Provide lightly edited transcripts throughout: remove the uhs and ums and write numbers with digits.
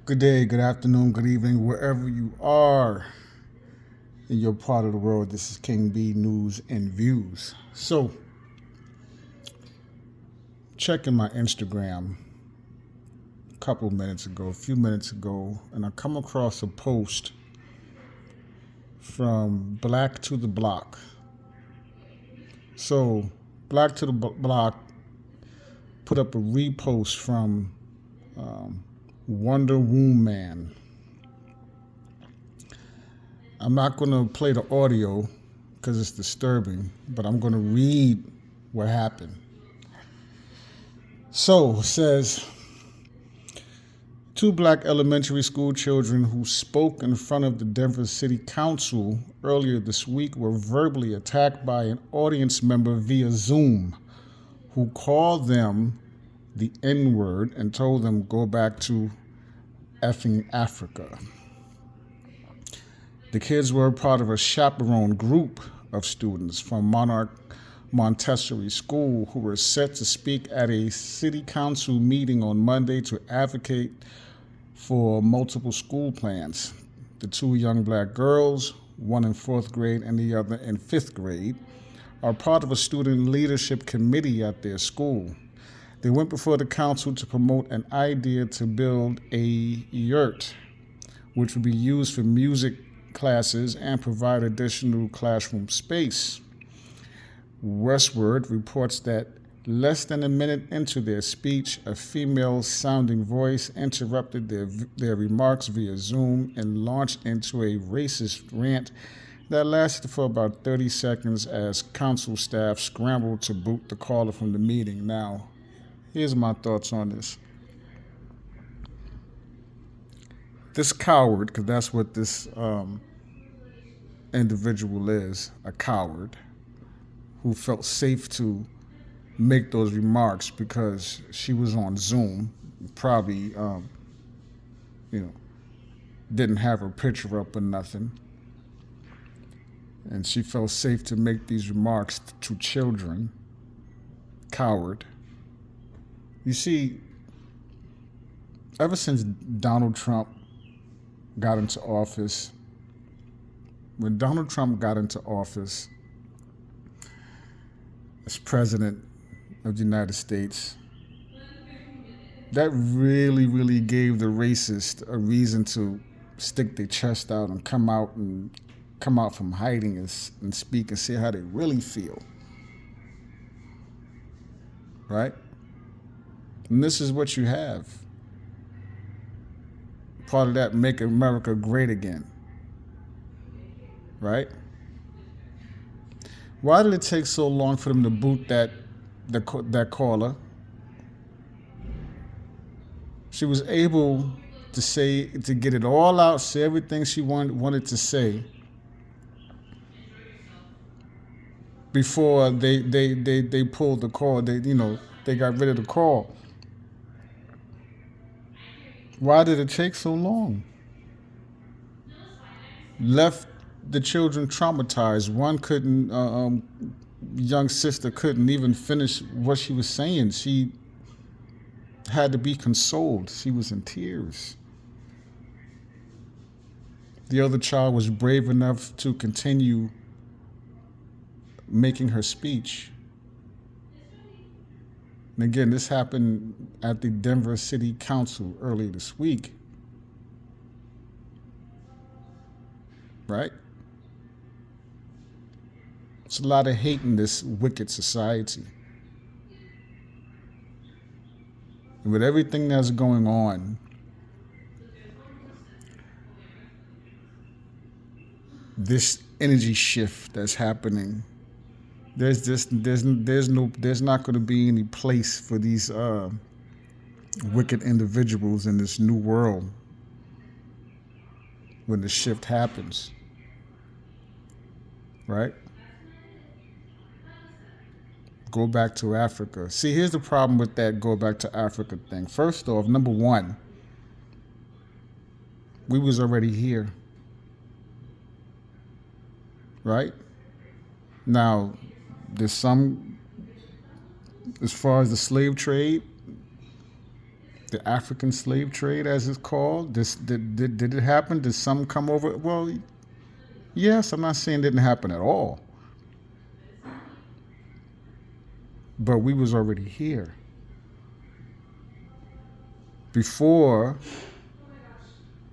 Good day, good afternoon, good evening, wherever you are in your part of the world. This is King B News and Views. So, checking my Instagram a few minutes ago, and I come across a post from Black to the Block. So, Black to the Block put up a repost from Wonder Woman. I'm not going to play the audio because it's disturbing, but I'm going to read what happened. So, it says, two black elementary school children who spoke in front of the Denver City Council earlier this week were verbally attacked by an audience member via Zoom who called them the N-word and told them go back to effing Africa. The kids were part of a chaperone group of students from Monarch Montessori School who were set to speak at a city council meeting on Monday to advocate for multiple school plans. The two young black girls, one in fourth grade and the other in fifth grade, are part of a student leadership committee at their school. They went before the council to promote an idea to build a yurt, which would be used for music classes and provide additional classroom space. Westward reports that less than a minute into their speech, a female-sounding voice interrupted their remarks via Zoom and launched into a racist rant that lasted for about 30 seconds as council staff scrambled to boot the caller from the meeting. Now, here's my thoughts on this. This coward, because that's what this individual is, a coward, who felt safe to make those remarks because she was on Zoom, probably, didn't have her picture up or nothing. And she felt safe to make these remarks to children. Coward. You see, ever since Donald Trump got into office, when Donald Trump got into office as president of the United States, that really gave the racist a reason to stick their chest out and come out from hiding and speak and say how they really feel. Right? And this is what you have. Part of that, make America great again. Right? Why did it take so long for them to boot that caller? She was able to get it all out, say everything she wanted to say before they pulled the call. They got rid of the call. Why did it take so long? Left the children traumatized. One couldn't, young sister couldn't even finish what she was saying. She had to be consoled. She was in tears. The other child was brave enough to continue making her speech. And again, this happened at the Denver City Council earlier this week. Right? There's a lot of hate in this wicked society. And with everything that's going on, this energy shift that's happening, there's not going to be any place for these wicked individuals in this new world when the shift happens. Right? Go back to Africa. See, here's the problem with that go back to Africa thing. First off, number one, we was already here. Right? Now, there's some, as far as the slave trade, The African slave trade, as it's called. Did it happen? Did some come over? Well, yes. I'm not saying it didn't happen at all, but we was already here before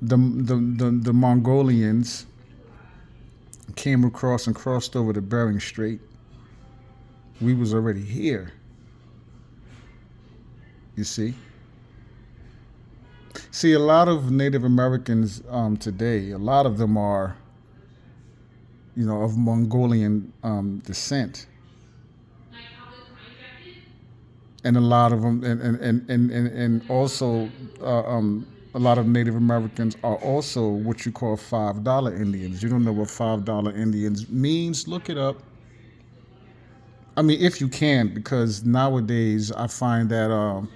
the Mongolians came across and crossed over the Bering Strait. We was already here. You see. See, a lot of Native Americans today, a lot of them are, of Mongolian descent, and a lot of them, and also a lot of Native Americans are also what you call $5 Indians. You don't know what $5 Indians means? Look it up. I mean, if you can, because nowadays I find that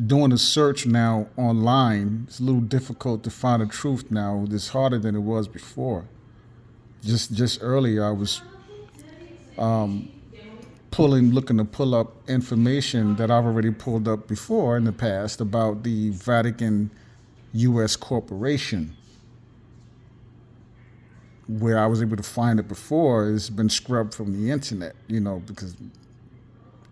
doing a search now online, it's a little difficult to find the truth now. It's harder than it was before. Just earlier, I was looking to pull up information that I've already pulled up before in the past about the Vatican U.S. corporation. Where I was able to find it before, it's been scrubbed from the internet, because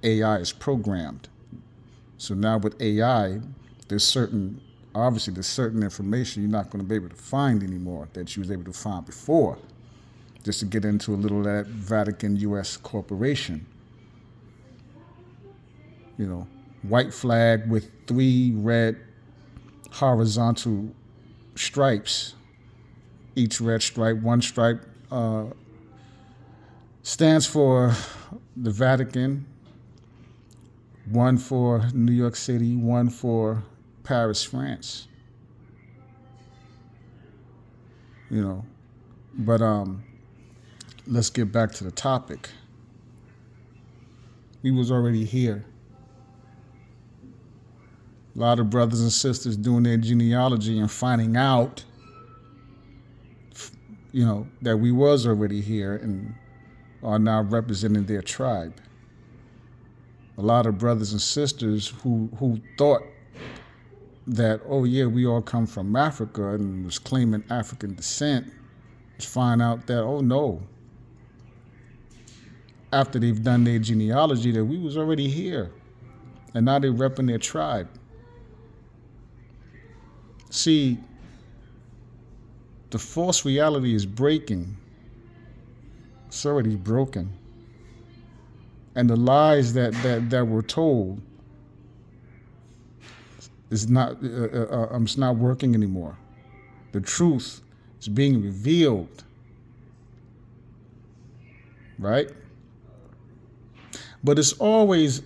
AI is programmed. So now with AI, there's certain information you're not going to be able to find anymore that you was able to find before. Just to get into a little of that Vatican U.S. corporation. White flag with 3 red horizontal stripes. Each red stripe, one stripe stands for the Vatican, one for New York City, one for Paris, France. But let's get back to the topic. We was already here. A lot of brothers and sisters doing their genealogy and finding out, that we was already here and are now representing their tribe. A lot of brothers and sisters who thought that, oh yeah, we all come from Africa and was claiming African descent, find out that, oh no, after they've done their genealogy, that we was already here. And now they're repping their tribe. See, the false reality is breaking. It's already broken. And the lies that were told is it's not working anymore. The truth is being revealed. Right? But I always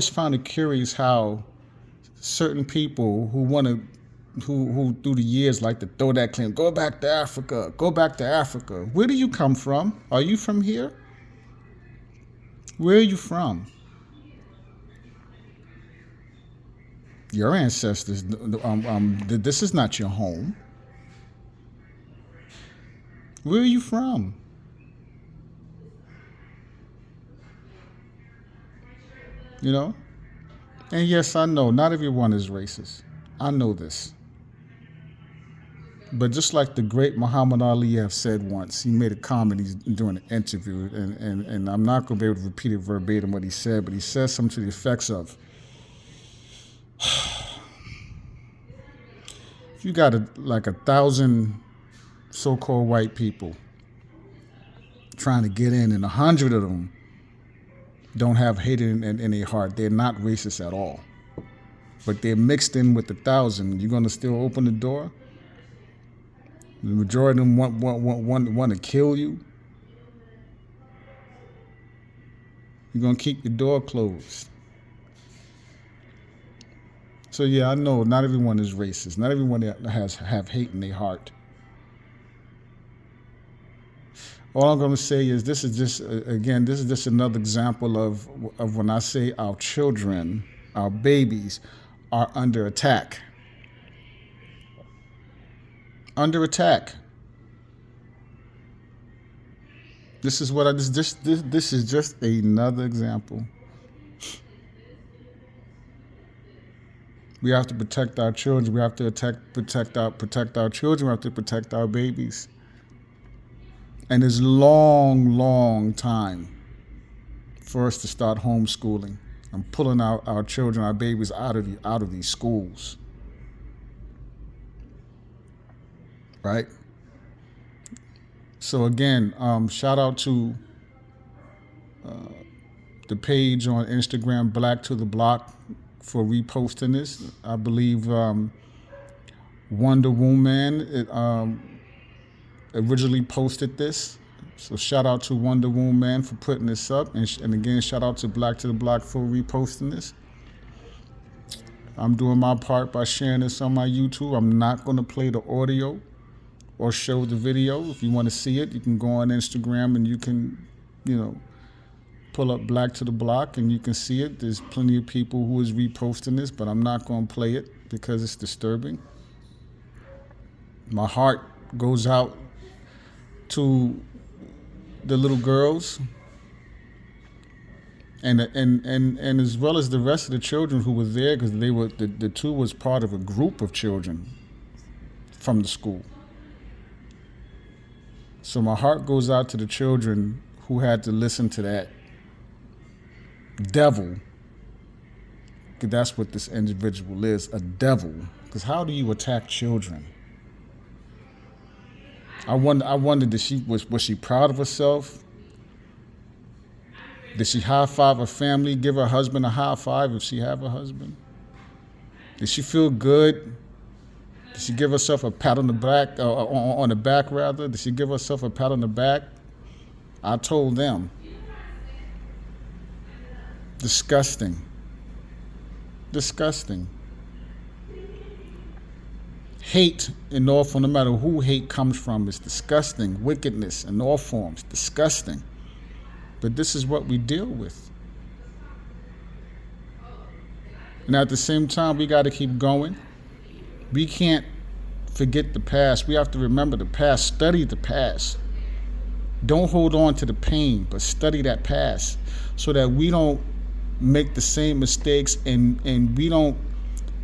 found it curious how certain people who through the years like to throw that claim, go back to Africa, go back to Africa. Where do you come from? Are you from here? Where are you from? Your ancestors, this is not your home. Where are you from? And yes, I know not everyone is racist. I know this. But just like the great Muhammad Ali have said once, he made a comment during an interview, and I'm not going to be able to repeat it verbatim what he said, but he said something to the effects of, if you got 1,000 so-called white people trying to get in, and 100 of them don't have hate in their heart, they're not racist at all, but they're mixed in with 1,000, you're going to still open the door? The majority of them want to kill you. You're going to keep your door closed. So yeah, I know not everyone is racist. Not everyone have hate in their heart. All I'm going to say is this is just another example of when I say our children, our babies, are under attack. Under attack. This is just another example We have to protect our children. We have to protect our children. We have to protect our babies. And it's long time for us to start homeschooling and pulling our children, our babies out of these schools. Right? So again, shout out to the page on Instagram, Black to the Block, for reposting this. I believe Wonder Woman originally posted this. So shout out to Wonder Woman for putting this up. And again, shout out to Black to the Block for reposting this. I'm doing my part by sharing this on my YouTube. I'm not going to play the audio or show the video. If you want to see it, you can go on Instagram and you can, pull up Black to the Block and you can see it. There's plenty of people who is reposting this, but I'm not going to play it because it's disturbing. My heart goes out to the little girls and as well as the rest of the children who were there, because they were the two was part of a group of children from the school. So my heart goes out to the children who had to listen to that devil. Because that's what this individual is, a devil. Because how do you attack children? I wondered, was she proud of herself? Did she high five her family, give her husband a high five if she have a husband? Did she feel good? Did she give herself a pat on the back, on the back rather? Did she give herself a pat on the back? I told them. Disgusting. Disgusting. Hate in all forms, no matter who hate comes from, is disgusting. Wickedness in all forms, disgusting. But this is what we deal with. And at the same time, we got to keep going. We can't forget the past. We have to remember the past, study the past. Don't hold on to the pain, but study that past so that we don't make the same mistakes and we don't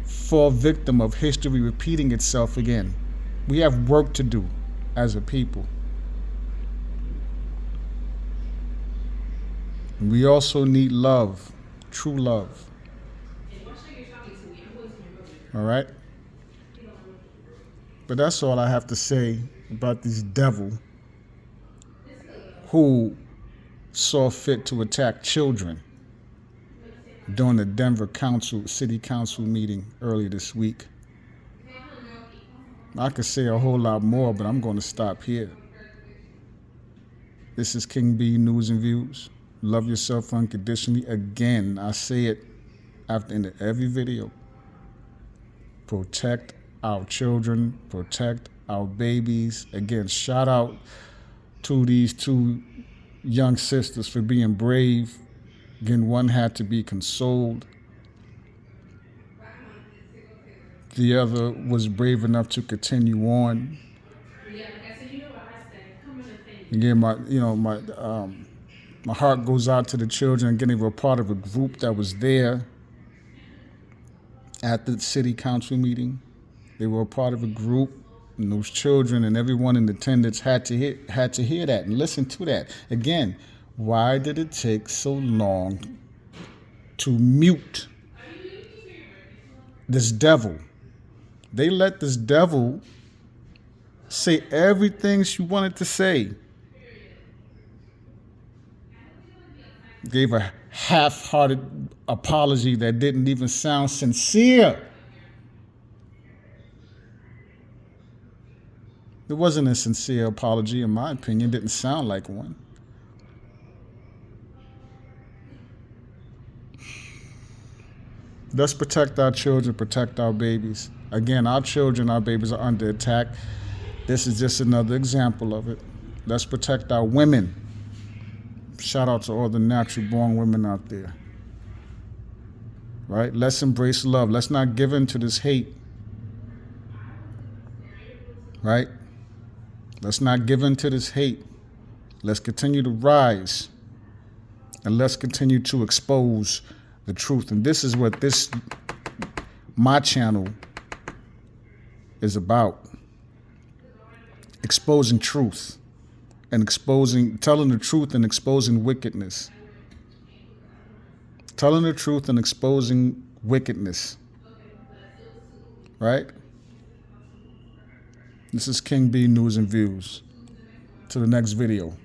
fall victim of history repeating itself again. We have work to do as a people. We also need love, true love. All right? But that's all I have to say about this devil who saw fit to attack children during the Denver City Council meeting earlier this week. I could say a whole lot more, but I'm going to stop here. This is King B News and Views. Love yourself unconditionally. Again, I say it after the end of every video. Protect our children, protect our babies. Again, shout out to these two young sisters for being brave. Again, one had to be consoled. The other was brave enough to continue on. Again, my heart goes out to the children. Again, they were part of a group that was there at the city council meeting. They were a part of a group, and those children and everyone in attendance had to hear that and listen to that. Again, why did it take so long to mute this devil? They let this devil say everything she wanted to say. Gave a half-hearted apology that didn't even sound sincere. It wasn't a sincere apology, in my opinion. It didn't sound like one. Let's protect our children, protect our babies. Again, our children, our babies are under attack. This is just another example of it. Let's protect our women. Shout out to all the natural born women out there. Right? Let's embrace love. Let's not give in to this hate. Right? Let's not give in to this hate. Let's continue to rise. And let's continue to expose the truth. And this is what this my channel is about exposing truth and telling the truth and exposing wickedness. Telling the truth and exposing wickedness. Right? This is King B News and Views. To the next video.